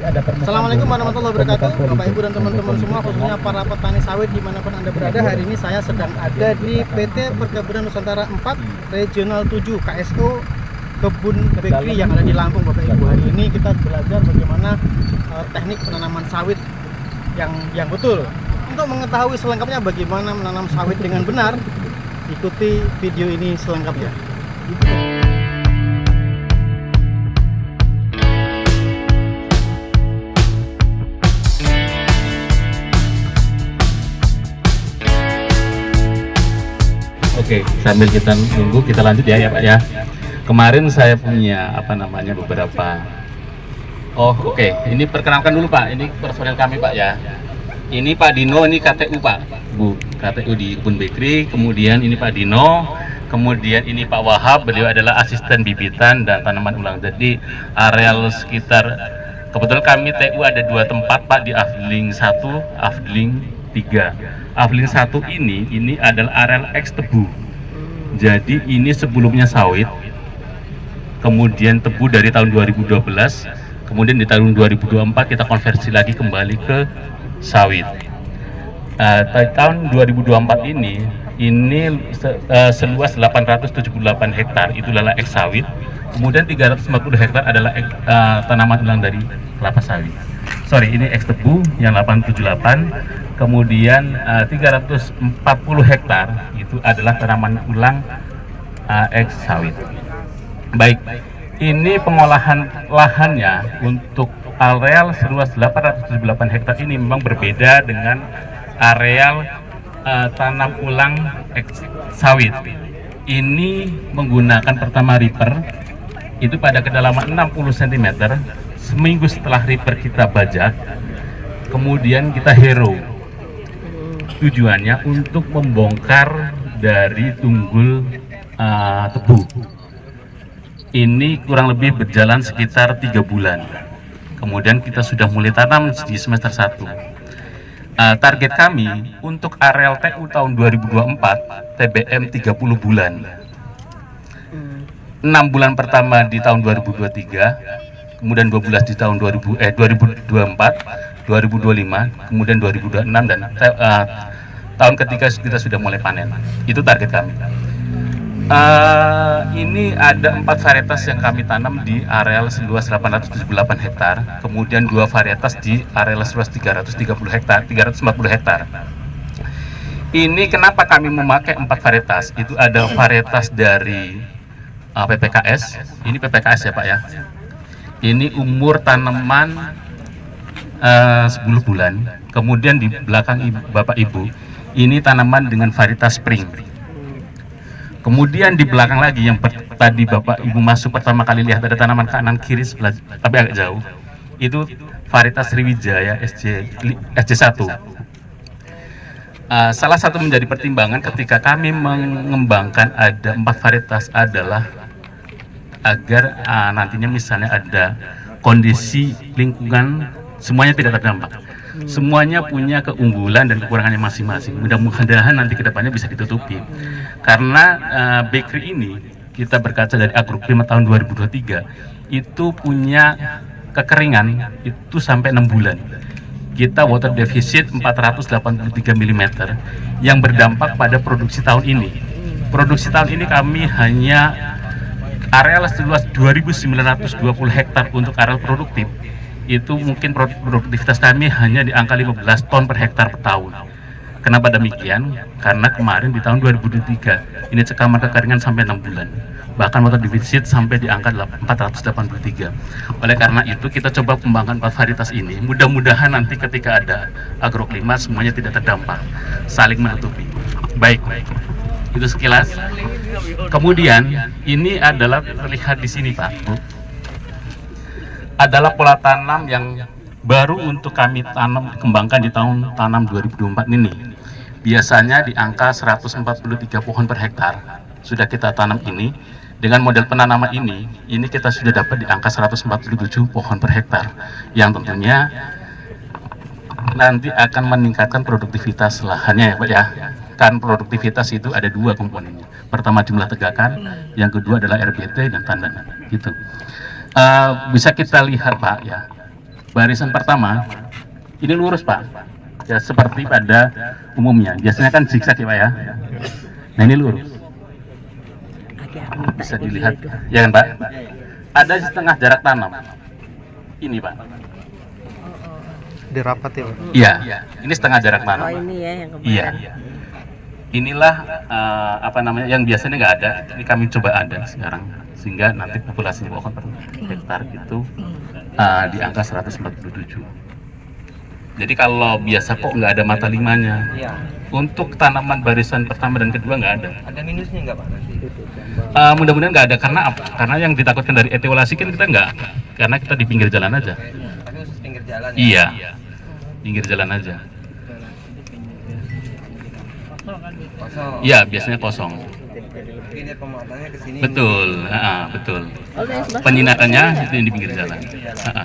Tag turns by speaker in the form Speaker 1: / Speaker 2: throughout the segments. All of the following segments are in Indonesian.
Speaker 1: Assalamualaikum warahmatullahi wabarakatuh, Bapak Ibu dan teman-teman semua, khususnya para petani sawit dimanapun Anda berada. Hari ini saya sedang ada di PT Perkebunan Nusantara 4 Regional 7 KSO Kebun Bakery yang ada di Lampung, Bapak Ibu. Hari ini kita belajar bagaimana teknik penanaman sawit yang betul. Untuk mengetahui selengkapnya bagaimana menanam sawit dengan benar, ikuti video ini selengkapnya.
Speaker 2: Oke, sambil kita nunggu, kita lanjut ya Pak ya. Kemarin saya punya beberapa. Oke. Ini perkenalkan dulu Pak. Ini personel kami Pak ya. Ini Pak Dino, ini KTU Pak, Bu. KTU di Kebun Bakery. Kemudian ini Pak Dino. Kemudian ini Pak Wahab. Beliau adalah asisten bibitan dan tanaman ulang. Jadi areal sekitar, kebetulan kami TU ada 2 tempat Pak, di Afdeling 1, Afdeling 3. Afdeling 1 ini adalah areal X tebu. Jadi ini sebelumnya sawit, kemudian tebu dari tahun 2012, kemudian di tahun 2024 kita konversi lagi kembali ke sawit. Tahun 2024 ini seluas 878 hektar itu adalah X sawit, kemudian 350 hektar adalah tanaman ulang dari kelapa sawit. Ini X tebu yang 878. Kemudian 340 hektar itu adalah tanaman ulang X sawit. Baik, ini pengolahan lahannya untuk areal seluas 878 hektar ini memang berbeda dengan areal tanam ulang X sawit. Ini menggunakan pertama ripper itu pada kedalaman 60 cm. Seminggu setelah ripper kita bajak, kemudian kita hero. Tujuannya untuk membongkar dari tunggul tebu. Ini kurang lebih berjalan sekitar 3 bulan. Kemudian kita sudah mulai tanam di semester 1. Target kami untuk areal TU tahun 2024 TBM 30 bulan. 6 bulan pertama di tahun 2023, kemudian 12 di tahun 2024, 2025, kemudian 2026, dan tahun ketiga kita sudah mulai panen. Itu target kami. Ini ada 4 varietas yang kami tanam di areal seluas 878 hektar, kemudian 2 varietas di areal seluas 330 hektar, 340 hektar. Ini kenapa kami memakai 4 varietas? Itu ada varietas dari PPKS. Ini PPKS ya Pak ya. Ini umur tanaman 10 bulan. Kemudian di belakang Bapak Ibu, ini tanaman dengan varietas spring. Kemudian di belakang lagi yang tadi Bapak Ibu masuk pertama kali lihat ada tanaman kanan kiri sebelah, tapi agak jauh. Itu varietas Sriwijaya SJ1. Salah satu menjadi pertimbangan ketika kami mengembangkan ada 4 varietas adalah agar nantinya misalnya ada kondisi lingkungan semuanya tidak terdampak. Semuanya punya keunggulan dan kekurangannya masing-masing. Mudah-mudahan nanti kedepannya bisa ditutupi. Karena bakery ini kita berkaca dari Agroklima tahun 2023 itu punya kekeringan itu sampai 6 bulan. Kita water deficit 483 mm yang berdampak pada produksi tahun ini. Produksi tahun ini kami hanya areal seluas 2.920 hektar untuk areal produktif. Itu mungkin produktivitas kami hanya di angka 15 ton per hektar per tahun. Kenapa demikian? Karena kemarin di tahun 2023 ini cekaman kekeringan sampai 6 bulan. Bahkan water deficit sampai di angka 483. Oleh karena itu kita coba kembangkan 4 varietas ini. Mudah-mudahan nanti ketika ada Agroklima semuanya tidak terdampak, saling menutupi. Baik. Itu sekilas. Kemudian ini adalah terlihat di sini Pak, Bu, adalah pola tanam yang baru untuk kami kembangkan di tahun tanam 2024 ini. Biasanya di angka 143 pohon per hektar sudah kita tanam ini. Dengan model penanaman ini kita sudah dapat di angka 147 pohon per hektar, yang tentunya nanti akan meningkatkan produktivitas lahannya ya Pak ya. Kan produktivitas itu ada 2 komponennya. Pertama jumlah tegakan, yang kedua adalah RBT dan tandan gitu. Bisa kita lihat Pak ya, barisan pertama ini lurus Pak, ya seperti pada umumnya. Biasanya kan zigzag ya Pak ya. Nah ini lurus, bisa dilihat ya kan Pak. Ada setengah jarak tanam ini Pak.
Speaker 1: Dirapat ya Pak?
Speaker 2: Iya, ini setengah jarak tanam.
Speaker 3: Oh ini ya yang kemarin.
Speaker 2: Iya. Inilah apa namanya yang biasanya nggak ada. Ini kami coba ada sekarang, sehingga nanti populasi pohon per hektar itu di angka 147. Jadi kalau biasa kok nggak ada mata limanya.
Speaker 4: Iya.
Speaker 2: Untuk tanaman barisan pertama dan kedua nggak ada.
Speaker 4: Ada minusnya nggak Pak nanti?
Speaker 2: Mudah-mudahan nggak ada, karena apa? Karena yang ditakutkan dari etiolasi kan kita nggak, karena kita di pinggir jalan aja.
Speaker 4: Tapi khusus pinggir jalan ya?
Speaker 2: Iya, pinggir jalan aja.
Speaker 4: Kosong.
Speaker 2: Iya, biasanya kosong.
Speaker 4: Mungkin dia pemuatannya ke sini.
Speaker 2: Betul, betul.
Speaker 3: Oh, yang sebelah
Speaker 2: Penyinatannya itu yang di pinggir jalan.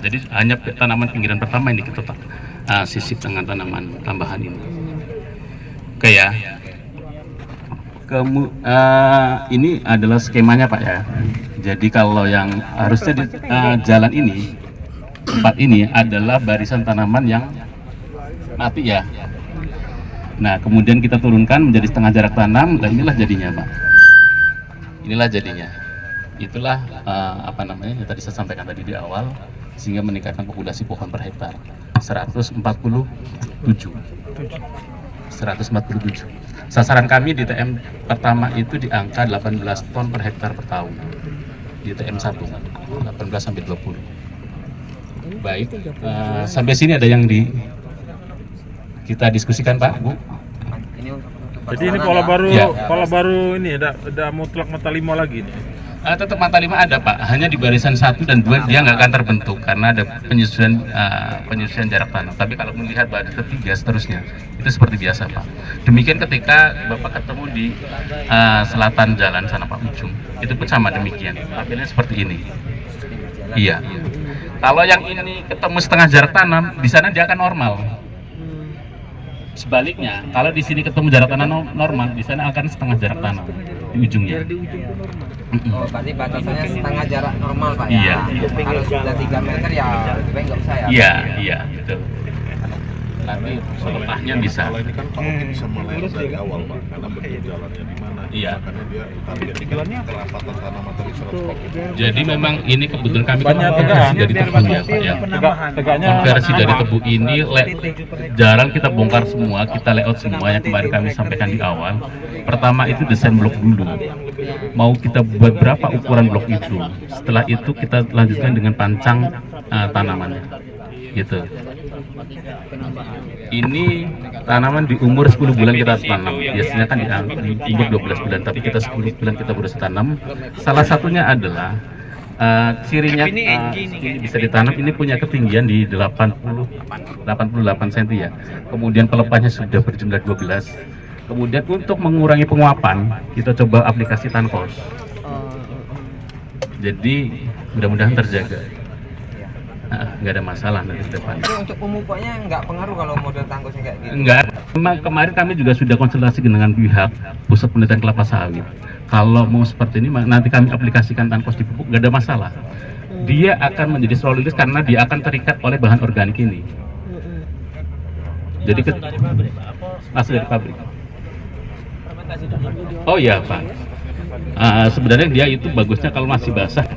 Speaker 2: Jadi hanya tanaman pinggiran pertama ini kita sisip dengan tanaman tambahan ini. Oke ya. Ini adalah skemanya Pak ya. Jadi kalau yang harusnya di jalan ini, tempat ini adalah barisan tanaman yang mati ya. Nah kemudian kita turunkan menjadi setengah jarak tanam. Dan inilah jadinya Pak. Inilah jadinya. Itulah apa namanya yang tadi saya sampaikan tadi di awal, sehingga meningkatkan populasi pohon per hektar 147. Sasaran kami di TM pertama itu di angka 18 ton per hektar per tahun. Di TM 1 18 sampai 20. Baik, sampai sini ada yang kita diskusikan Pak, Bu.
Speaker 4: Ini untuk
Speaker 5: Jadi ini
Speaker 4: pasaran
Speaker 5: pola
Speaker 4: ya?
Speaker 5: baru, pola baru ini ada mutlak mata lima lagi nih.
Speaker 2: Tetap mata lima ada Pak, hanya di barisan 1 dan 2 dia nggak akan terbentuk karena ada penyesuaian jarak tanam. Tapi kalau melihat barisan ketiga seterusnya itu seperti biasa Pak. Demikian ketika Bapak ketemu di selatan jalan sana Pak Ujung, itu pun sama demikian. Tampilannya seperti ini. Iya. Kalau yang ini ketemu setengah jarak tanam, di sana dia akan normal. Sebaliknya, kalau di sini ketemu jarak tanam normal, di sana akan setengah jarak tanam di ujungnya.
Speaker 4: Oh, berarti batasannya setengah jarak normal Pak ya?
Speaker 2: Iya.
Speaker 4: Kalau sudah 3 meter ya lebih baik nggak usah ya?
Speaker 2: Iya, betul. Nanti selepahnya bisa.
Speaker 6: Kalau ini kan Pak Oki bisa mulai dari awal Pak, karena bentuk jalannya di mana.
Speaker 2: Iya.
Speaker 6: Makanya dia targetnya kelapatan tanaman dari 100
Speaker 2: Jadi memang ini kebetulan kami
Speaker 5: Banyak
Speaker 2: konversi
Speaker 5: tegak.
Speaker 2: dari tebu ya Pak ya.
Speaker 5: Tegaknya
Speaker 2: Konversi dari tebu ini jarang kita bongkar semua, kita layout semua yang kemarin kami sampaikan di awal. Pertama itu desain blok dulu. Mau kita buat berapa ukuran blok itu. Setelah itu kita lanjutkan dengan pancang tanamannya. Gitu. Ini tanaman di umur 10 bulan kita tanam. Biasanya kan di umur 12 bulan, tapi kita 10 bulan kita baru tanam. Salah satunya adalah cirinya ini bisa ditanam, ini punya ketinggian di 88 cm ya. Kemudian pelepahnya sudah berjumlah 12. Kemudian untuk mengurangi penguapan, kita coba aplikasi tankos. Jadi mudah-mudahan terjaga. Nggak ada masalah nanti ke depan.
Speaker 4: Tapi untuk pemupuknya nggak pengaruh kalau model tangkusnya kayak gitu?
Speaker 2: Enggak, memang kemarin kami juga sudah konsultasi dengan pihak Pusat Penelitian Kelapa Sawit. Kalau mau seperti ini, nanti kami aplikasikan tankos di pupuk, nggak ada masalah. Dia akan menjadi soliditas karena dia akan terikat oleh bahan organik ini. Jadi asli dari pabrik. Oh iya Pak. Sebenarnya dia itu bagusnya kalau masih basah.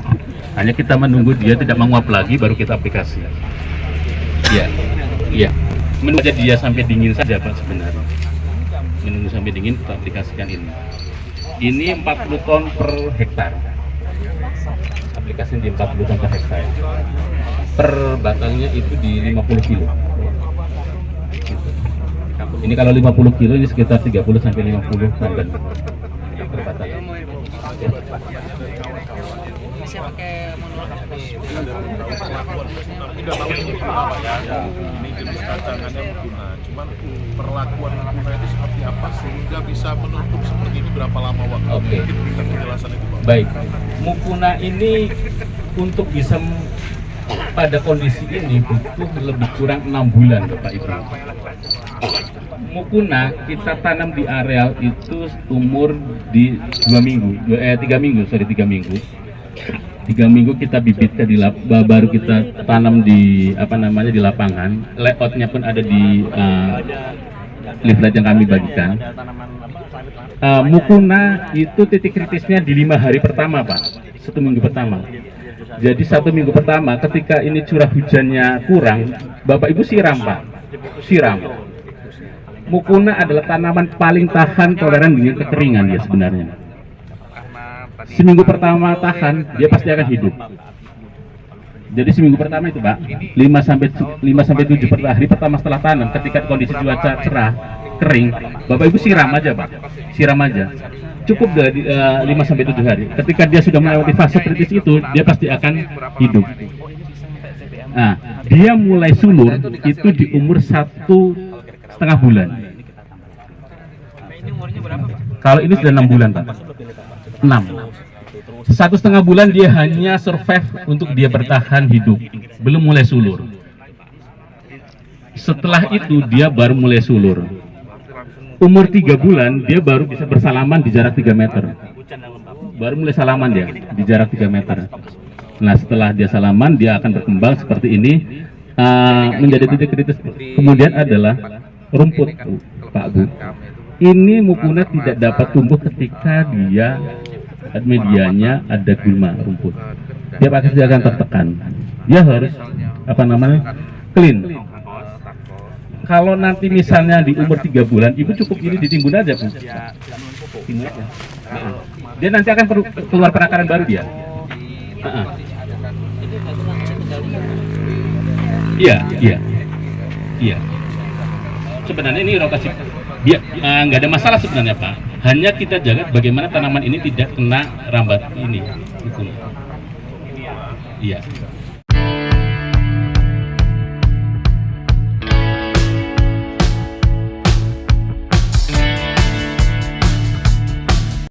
Speaker 2: Hanya kita menunggu dia tidak menguap lagi baru kita aplikasi. Iya. Menunggu aja dia sampai dingin saja Pak sebenarnya. Menunggu sampai dingin kita aplikasikan ini. Ini 40 ton per hektar. Aplikasi di 40 ton per hektar. Per batangnya itu di 50 kilo. Ini kalau 50 kilo ini sekitar 30 sampai 50 ton per batang.
Speaker 3: Bisa pakai
Speaker 6: ini jenis kacangannya berguna. Cuman perlakuan berguna itu seperti apa sehingga bisa menutup seperti ini berapa lama waktu?
Speaker 2: Oke.
Speaker 6: Mungkin berikan penjelasan itu Pak.
Speaker 2: Baik, mukuna ini untuk bisa pada kondisi ini butuh lebih kurang 6 bulan Bapak Ibu. Mukuna kita tanam di areal itu umur di 3 minggu. 3 minggu kita bibitkan baru kita tanam di di lapangan. Layoutnya pun ada di leaflet yang kami bagikan. Mukuna itu titik kritisnya di 5 hari pertama, Pak. 1 minggu pertama. Jadi 1 minggu pertama ketika ini curah hujannya kurang, Bapak Ibu siram, Pak. Siram. Mukuna adalah tanaman paling tahan toleran dengan kekeringan dia sebenarnya. Seminggu pertama tahan, dia pasti akan hidup. Jadi seminggu pertama itu, Pak, 5 sampai 7 hari pertama setelah tanam, ketika kondisi cuaca cerah, kering, Bapak Ibu siram aja, Pak. Siram aja. Cukup dari 5 sampai 7 hari. Ketika dia sudah melewati fase kritis itu, dia pasti akan hidup. Nah, dia mulai sulur itu di umur 1,5 bulan. Kalau ini sudah 6 bulan, Pak. 6. 1,5 bulan dia hanya survive untuk dia bertahan hidup, belum mulai sulur. Setelah itu dia baru mulai sulur. Umur 3 bulan dia baru bisa bersalaman di jarak 3 meter. Baru mulai salaman dia di jarak 3 meter. Nah, setelah dia salaman dia akan berkembang seperti ini menjadi titik kritis. Kemudian adalah rumput, Pak Bu. Ini mukuna tidak dapat tumbuh ketika dia medianya ada gulma rumput. Dia pasti akan tertekan. Dia harus clean. Kalau nanti misalnya di umur 3 bulan, ibu cukup ini ditimbun aja, Bu. Timbun aja. Dia nanti akan keluar perakaran baru dia. Iya. Sebenarnya ini rotasi. Dia nggak ada masalah sebenarnya, Pak. Hanya kita jaga bagaimana tanaman ini tidak kena rambat ini. Iya.